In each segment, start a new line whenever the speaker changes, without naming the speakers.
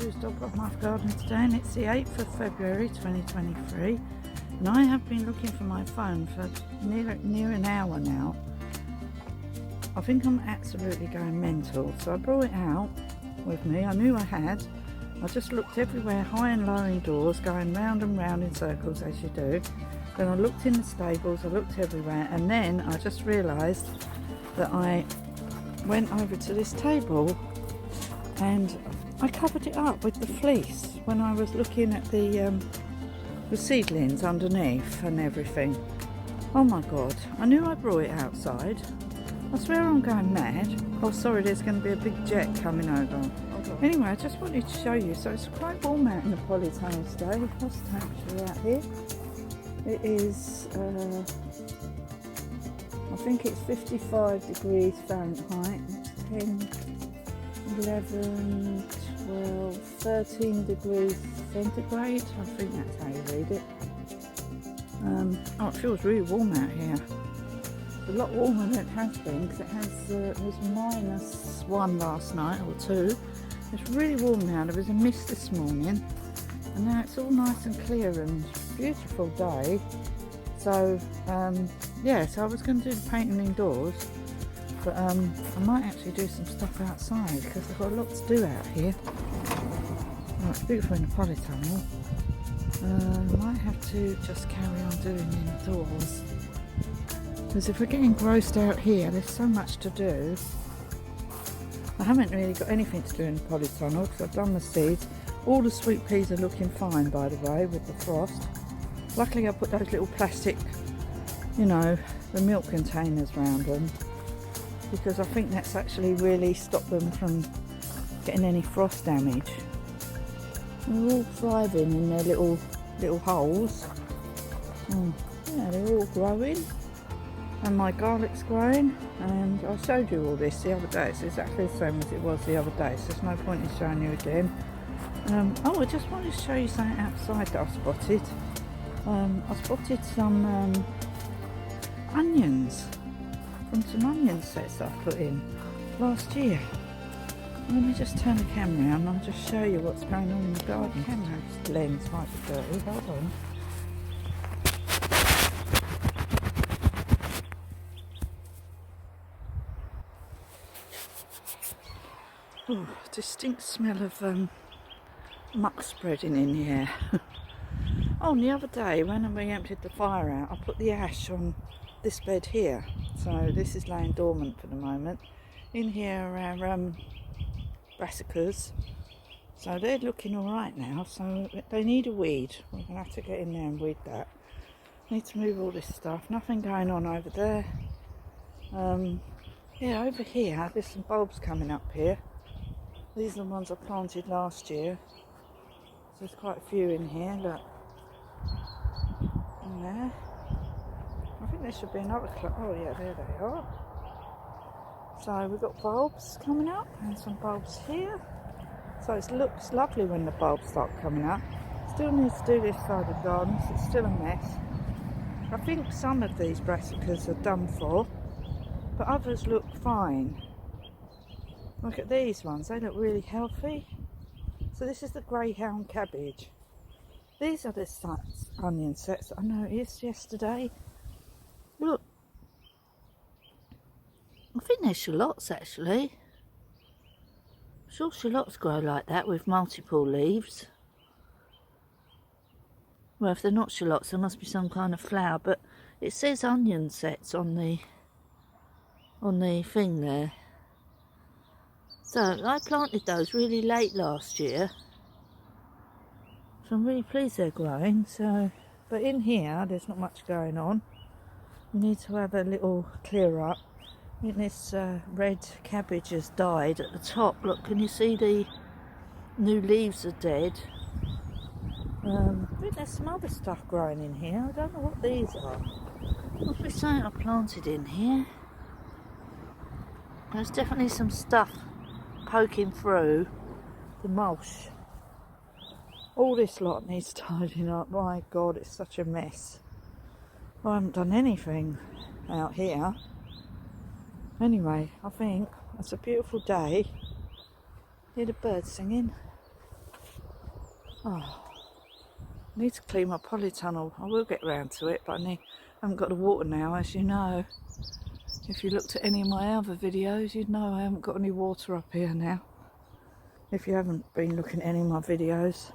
Sue's Dolbrodmaeth garden today, and it's the 8th of February 2023, and I have been looking for my phone for near an hour now. I think I'm absolutely going mental, so I brought it out with me. I knew I had. I just looked everywhere, high and low indoors, going round and round in circles as you do. Then I looked in the stables, I looked everywhere, and then I just realised that I went over to this table and I covered it up with the fleece when I was looking at the seedlings underneath and everything. Oh my god, I knew I brought it outside. I swear I'm going mad. Oh sorry, there's going to be a big jet coming over. Anyway, I just wanted to show you, so it's quite warm out in the polytunnel today. What's the temperature out here? It is, I think it's 55 degrees Fahrenheit. It's 10, 11, 12, 13 degrees centigrade. I think that's how you read it. Oh, it feels really warm out here. It's a lot warmer than it has been, because it was -1 last night or 2. It's really warm now. There was a mist this morning, and now it's all nice and clear and beautiful day. So yeah, so I was going to do the painting indoors, but I might actually do some stuff outside because I've got a lot to do out here. Oh, it's beautiful in the polytunnel. I might have to just carry on doing indoors, because if we're getting grossed out here, there's so much to do. I haven't really got anything to do in the polytunnel because I've done the seeds. All the sweet peas are looking fine, by the way, with the frost. Luckily I put those little plastic, you know, the milk containers around them, because I think that's actually really stopped them from getting any frost damage. They're all thriving in their little holes. Yeah, they're all growing. And my garlic's growing, and I showed you all this the other day. It's exactly the same as it was the other day, so there's no point in showing you again. Oh, I just wanted to show you something outside that I spotted. I spotted some onions from some onion sets that I put in last year. Let me just turn the camera around and I'll just show you what's going on in the garden. The camera's lens might be dirty, hold on. Oh, distinct smell of muck spreading in the air. Oh, and the other day when we emptied the fire out, I put the ash on this bed here. So this is laying dormant for the moment. In here are our brassicas. So they're looking alright now, so they need a weed. We're going to have to get in there and weed that. Need to move all this stuff. Nothing going on over there. Yeah, over here, there's some bulbs coming up here. These are the ones I planted last year. So there's quite a few in here, look. In there. I think there should be another clump. Oh yeah, there they are. So we've got bulbs coming up and some bulbs here. So it looks lovely when the bulbs start coming up. Still needs to do this side of the garden, so it's still a mess. I think some of these brassicas are done for, but others look fine. Look at these ones, they look really healthy. So this is the greyhound cabbage. These are the onion sets that I noticed yesterday. Look, I think they're shallots actually. I'm sure shallots grow like that with multiple leaves. Well, if they're not shallots, there must be some kind of flower, but it says onion sets on the thing there. So I planted those really late last year, so I'm really pleased they're growing. So, but in here there's not much going on. We need to have a little clear up. I think this red cabbage has died at the top. Look, can you see the new leaves are dead? I think there's some other stuff growing in here. I don't know what these are. Must be something I planted in here. There's definitely some stuff poking through the mulch. All this lot needs tidying up. My god, it's such a mess. I haven't done anything out here. Anyway, I think it's a beautiful day. Hear the birds singing. Oh, I need to clean my polytunnel. I will get round to it, but I haven't got the water now, as you know. If you looked at any of my other videos, you'd know I haven't got any water up here now. If you haven't been looking at any of my videos,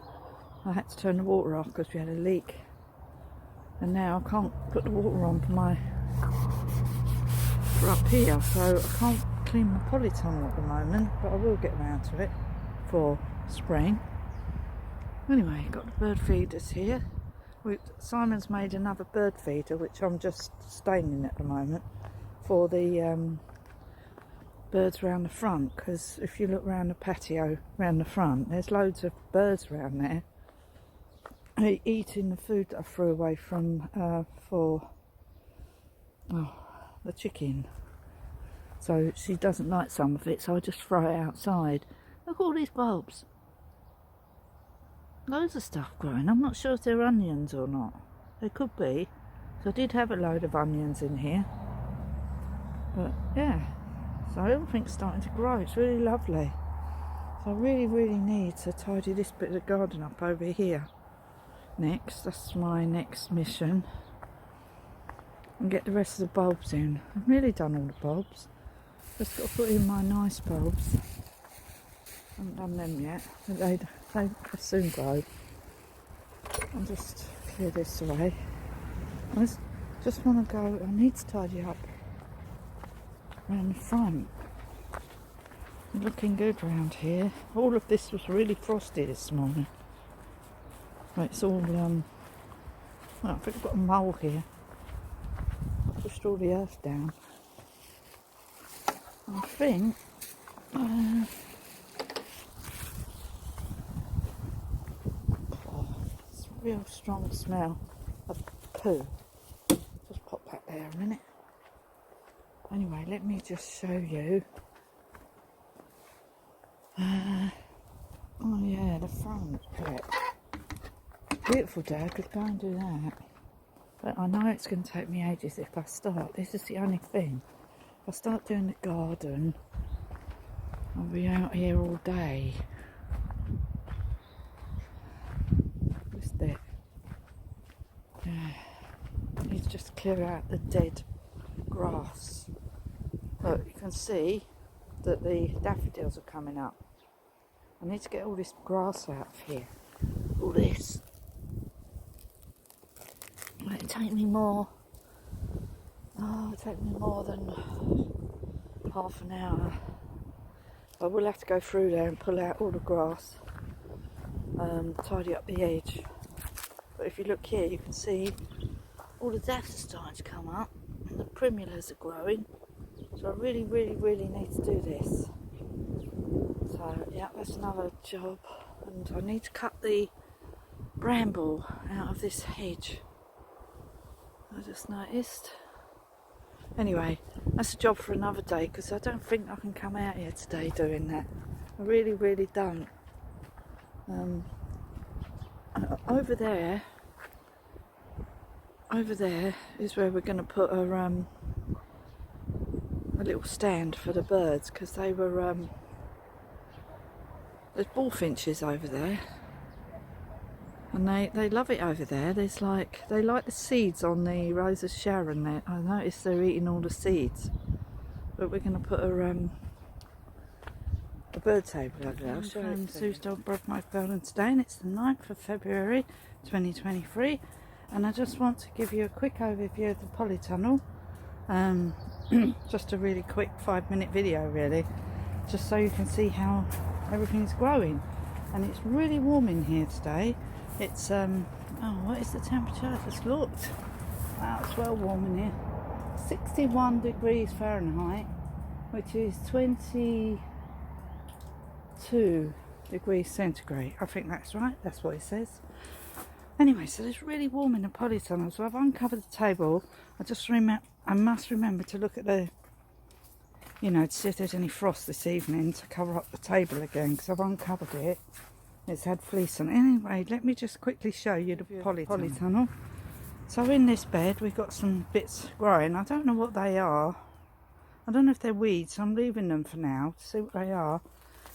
I had to turn the water off because we had a leak. And now I can't put the water on for up here, so I can't clean my polytunnel at the moment, but I will get round to it for spring. Anyway, got the bird feeders here. Simon's made another bird feeder, which I'm just staining at the moment, for the birds around the front, because if you look around the patio around the front, there's loads of birds around there eating the food that I threw away from for the chicken. So she doesn't like some of it, so I just throw it outside. Look at all these bulbs. Loads of stuff growing. I'm not sure if they're onions or not. They could be. So I did have a load of onions in here. But yeah, so everything's starting to grow. It's really lovely. So I really need to tidy this bit of the garden up over here next. That's my next mission. And get the rest of the bulbs in. I've nearly done all the bulbs. Just got to put in my nice bulbs. I haven't done them yet. They soon grow. I'll just clear this away. I just want to go. I need to tidy up around the front. Looking good around here. All of this was really frosty this morning. Right, it's all well, I think I've got a mole here. I pushed all the earth down. I think it's a real strong smell of poo. Just pop back there a minute. Anyway, let me just show you. Oh yeah, the front bit. Beautiful day, I could go and do that. But I know it's going to take me ages if I start. This is the only thing. If I start doing the garden, I'll be out here all day. This bit. Yeah. I need to just clear out the dead grass. Look, you can see that the daffodils are coming up. I need to get all this grass out of here. All this. It'll take me more. It'll take me more than half an hour. I will have to go through there and pull out all the grass, tidy up the edge. But if you look here, you can see all the daffs are starting to come up, and the primulas are growing. So I really need to do this. So yeah, that's another job. And I need to cut the bramble out of this hedge. I just noticed. Anyway, that's a job for another day, because I don't think I can come out here today doing that. I really don't. Over there is where we're going to put a little stand for the birds, because they were there's bullfinches over there, and they love it over there. They like the seeds on the Rose of Sharon there. I noticed they're eating all the seeds, but we're going to put a bird table over there. I'll show you. Sue's Dolbrodmaeth building today, and it's the 9th of February 2023, and I just want to give you a quick overview of the polytunnel. Just a really quick 5-minute video really, just so you can see how everything's growing. And it's really warm in here today. It's what is the temperature? I just looked. Wow, it's well warm in here. 61 degrees Fahrenheit, which is 22 degrees centigrade. I think that's right, that's what it says. Anyway, so it's really warm in the polytunnel, so I've uncovered the table. I must remember to look at the, to see if there's any frost this evening to cover up the table again, because I've uncovered it. It's had fleece on it. Anyway, let me just quickly show you the polytunnel. So in this bed we've got some bits growing. I don't know what they are. I don't know if they're weeds, so I'm leaving them for now to see what they are.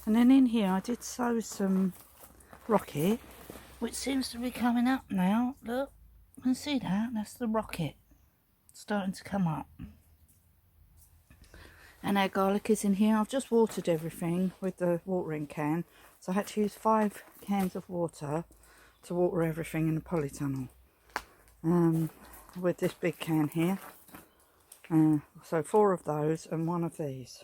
And then in here I did sow some rocket, which seems to be coming up now. Look, you can see that? That's the rocket starting to come up. And our garlic is in here. I've just watered everything with the watering can. So I had to use 5 cans of water to water everything in the polytunnel. With this big can here. So 4 of those and 1 of these.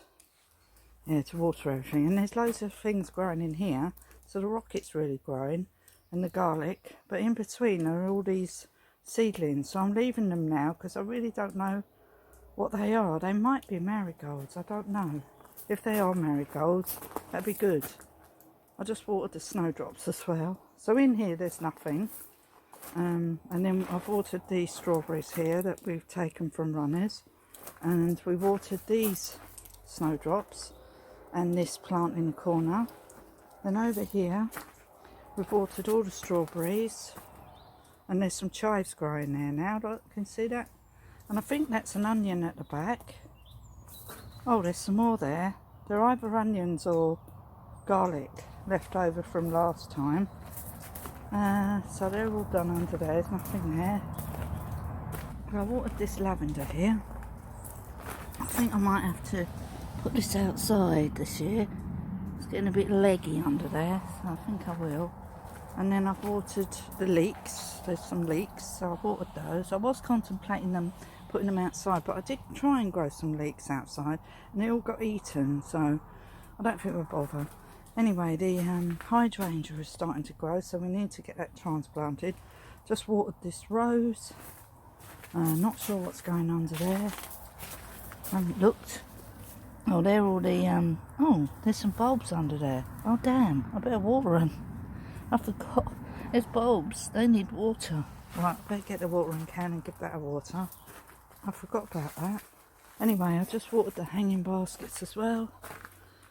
Yeah, to water everything. And there's loads of things growing in here. So the rocket's really growing. And the garlic. But in between are all these seedlings. So I'm leaving them now because I really don't know what they are. They might be marigolds. I don't know. If they are marigolds, that'd be good. I just watered the snowdrops as well. So in here there's nothing. And then I've watered these strawberries here that we've taken from runners. And we watered these snowdrops and this plant in the corner. Then over here we've watered all the strawberries, and there's some chives growing there now. Look, you can see that. And I think that's an onion at the back. Oh, there's some more there. They're either onions or garlic left over from last time. So they're all done under there. There's nothing there. But I watered this lavender here. I think I might have to put this outside this year. It's getting a bit leggy under there, so I think I will. And then I've watered the leeks. There's some leeks, so I've watered those. I was contemplating them, putting them outside, but I did try and grow some leeks outside, and they all got eaten, so I don't think we'll bother. Anyway, the hydrangea is starting to grow, so we need to get that transplanted. Just watered this rose. Not sure what's going under there. Haven't looked. Oh, they're all the oh, there's some bulbs under there. Oh damn, I better water them. I forgot. There's bulbs. They need water. Right, I better get the watering can and give that a water. I forgot about that. Anyway, I just watered the hanging baskets as well.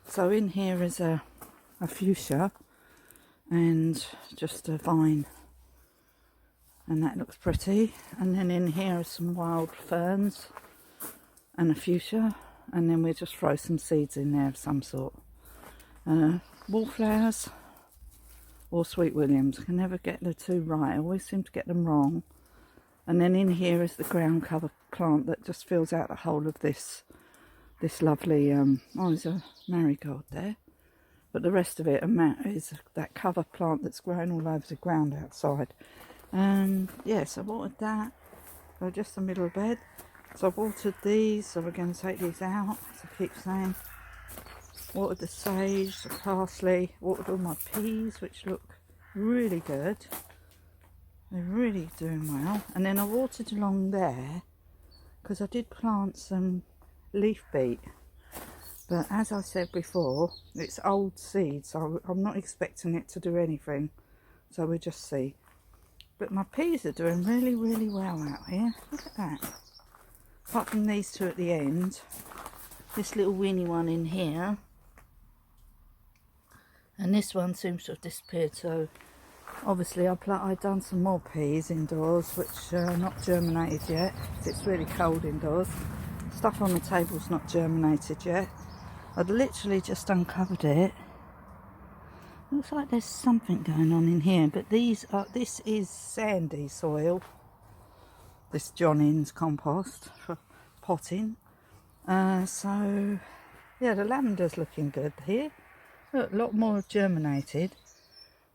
So in here is a fuchsia and just a vine. And that looks pretty. And then in here are some wild ferns and a fuchsia. And then we'll just throw some seeds in there of some sort. Wallflowers or Sweet Williams. I can never get the 2 right. I always seem to get them wrong. And then in here is the ground cover plant that just fills out the whole of this lovely, oh, there's a marigold there. But the rest of it is that cover plant that's growing all over the ground outside. Yes, I watered that. So just the middle bed. So I've watered these, so we're going to take these out, as I keep saying. Watered the sage, the parsley, watered all my peas, which look really good. They're really doing well. And then I watered along there, because I did plant some leaf beet. But as I said before, it's old seed, so I'm not expecting it to do anything. So we'll just see. But my peas are doing really, really well out here. Look at that. Apart from these 2 at the end. This little weeny one in here. And this one seems to have disappeared, so obviously I've done some more peas indoors, which are not germinated yet. It's really cold indoors. Stuff on the table's not germinated yet. I'd literally just uncovered it. Looks like there's something going on in here, but this is sandy soil. This John Innes compost for potting. So yeah, the lavender's looking good here. Look, a lot more germinated.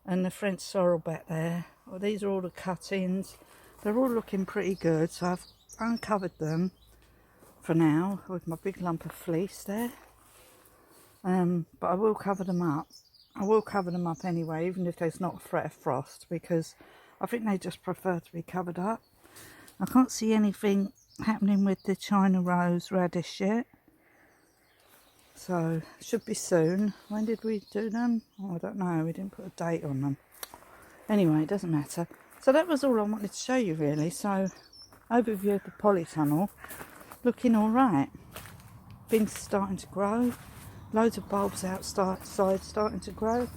And the French sorrel back there. Well, these are all the cuttings. They're all looking pretty good. So I've uncovered them for now with my big lump of fleece there. But I will cover them up. I will cover them up anyway, even if there's not a threat of frost, because I think they just prefer to be covered up. I can't see anything happening with the China rose radish yet. So, should be soon. When did we do them? Oh, I don't know. We didn't put a date on them. Anyway, it doesn't matter. So that was all I wanted to show you, really. So, overview of the polytunnel. Looking all right. Things starting to grow. Loads of bulbs outside starting to grow.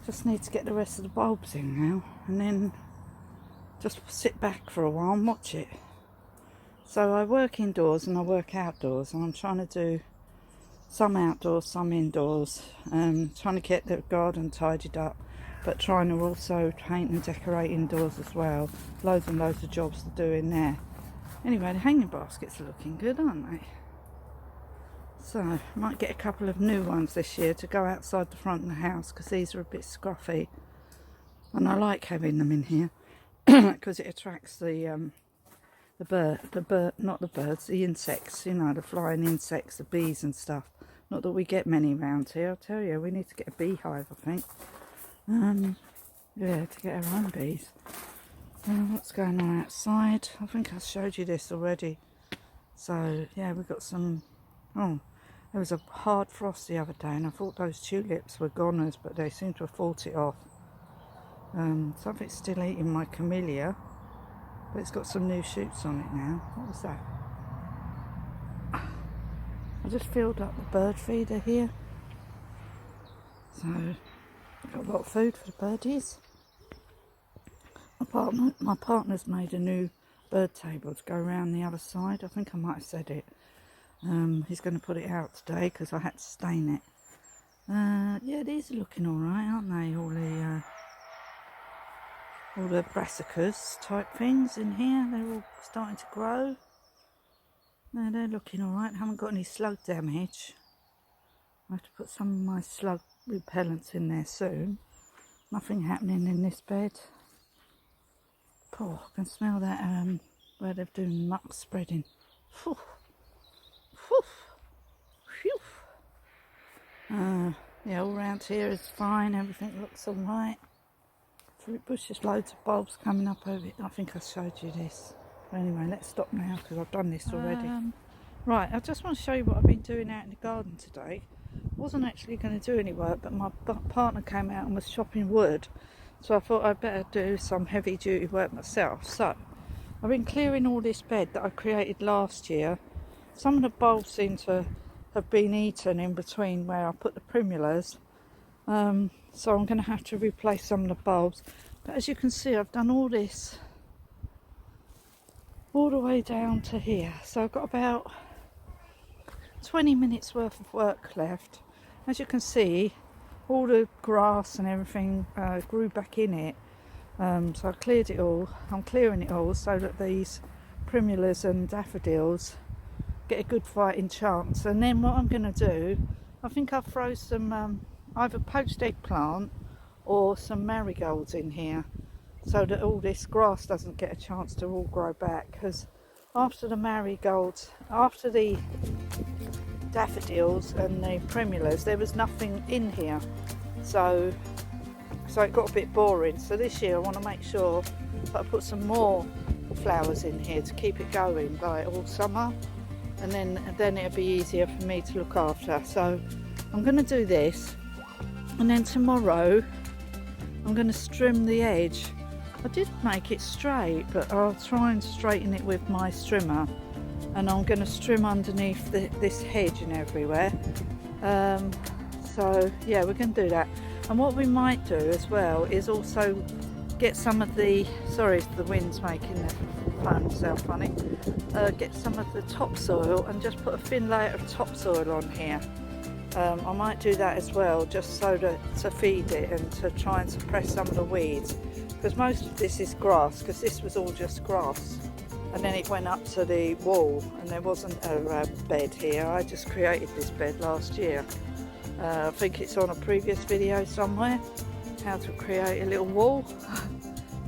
Just need to get the rest of the bulbs in now. And then just sit back for a while and watch it. So I work indoors and I work outdoors. And I'm trying to do some outdoors, some indoors, trying to get the garden tidied up. but trying to also paint and decorate indoors as well. Loads and loads of jobs to do in there. Anyway, the hanging baskets are looking good, aren't they? So, might get a couple of new ones this year to go outside the front of the house, because these are a bit scruffy. And I like having them in here because it attracts the insects, you know, the flying insects, the bees and stuff. Not that we get many around here. I'll tell you, we need to get a beehive, I think. Yeah, to get our own bees. What's going on outside? I think I showed you this already. So, yeah, we've got some... Oh, there was a hard frost the other day, and I thought those tulips were goners, but they seem to have fought it off. Something's still eating my camellia, but it's got some new shoots on it now. What was that? I just filled up the bird feeder here, so I've got a lot of food for the birdies. My partner's made a new bird table to go around the other side. I think I might have said it. He's going to put it out today because I had to stain it. Yeah, these are looking alright, aren't they? All the brassicas type things in here, they're all starting to grow. No, they're looking alright. Haven't got any slug damage. I have to put some of my slug repellents in there soon. Nothing happening in this bed. Oh, I can smell that where they're doing muck spreading. Whew. Whew. Whew. Yeah, all around here is fine. Everything looks alright. Fruit bushes, loads of bulbs coming up over it. I think I showed you this. Anyway, let's stop now because I've done this already. Right, I just want to show you what I've been doing out in the garden today. Wasn't actually going to do any work, but my partner came out and was chopping wood. So I thought I'd better do some heavy duty work myself. So, I've been clearing all this bed that I created last year. Some of the bulbs seem to have been eaten in between where I put the primulas. So I'm going to have to replace some of the bulbs. But as you can see, I've done all this all the way down to here. So I've got about 20 minutes worth of work left. As you can see, all the grass and everything grew back in it. So I cleared it all. I'm clearing it all so that these primulas and daffodils get a good fighting chance. And then what I'm going to do, I think I'll throw some either poached eggplant or some marigolds in here so that all this grass doesn't get a chance to all grow back, because after the marigolds, after the daffodils and the primulas, there was nothing in here, so it got a bit boring. So this year I want to make sure that I put some more flowers in here to keep it going like all summer, and then it'll be easier for me to look after. So I'm going to do this, and then tomorrow I'm going to trim the edge. I did make it straight, but I'll try and straighten it with my strimmer, and I'm going to trim underneath this hedge and everywhere. So yeah, we're going to do that. And what we might do as well is also get some of the, sorry if the wind's making the phone sound funny, get some of the topsoil and just put a thin layer of topsoil on here. I might do that as well, just so to feed it and to try and suppress some of the weeds, because most of this is grass, because this was all just grass and then it went up to the wall and there wasn't a bed here. I just created this bed last year. I think it's on a previous video somewhere, how to create a little wall.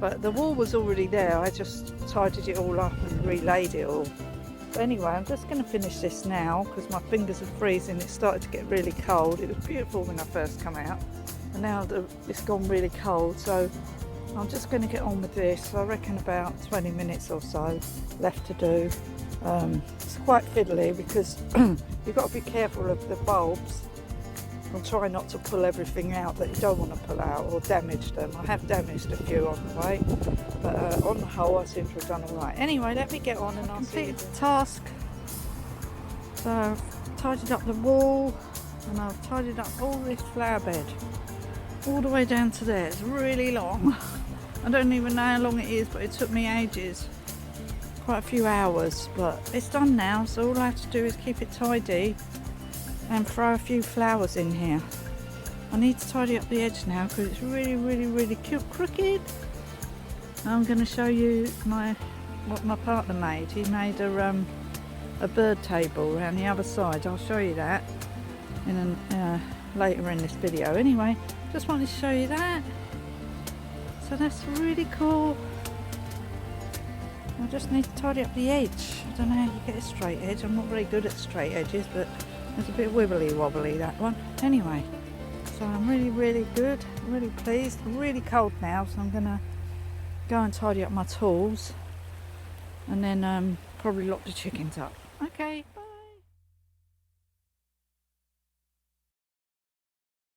But the wall was already there, I just tidied it all up and relaid it all. But anyway, I'm just going to finish this now because my fingers are freezing. It started to get really cold. It was beautiful when I first come out, and now it's gone really cold, so I'm just going to get on with this. I reckon about 20 minutes or so left to do. It's quite fiddly because you've got to be careful of the bulbs and try not to pull everything out that you don't want to pull out or damage them. I have damaged a few on the way, but on the whole I seem to have done all right. Anyway, let me get on and I'll complete the task. So I've tidied up the wall and I've tidied up all this flower bed all the way down to there. It's really long. I don't even know how long it is, but it took me ages, quite a few hours, but it's done now. So all I have to do is keep it tidy and throw a few flowers in here. I need to tidy up the edge now because it's really cute, crooked. I'm going to show you what my partner made. He made a bird table around the other side. I'll show you that later in this video. Anyway, just wanted to show you that. So that's really cool. I just need to tidy up the edge. I don't know how you get a straight edge. I'm not very good at straight edges, but it's a bit wibbly wobbly, that one. Anyway, so I'm really good, really pleased. Really cold now, so I'm gonna go and tidy up my tools and then probably lock the chickens up. Okay.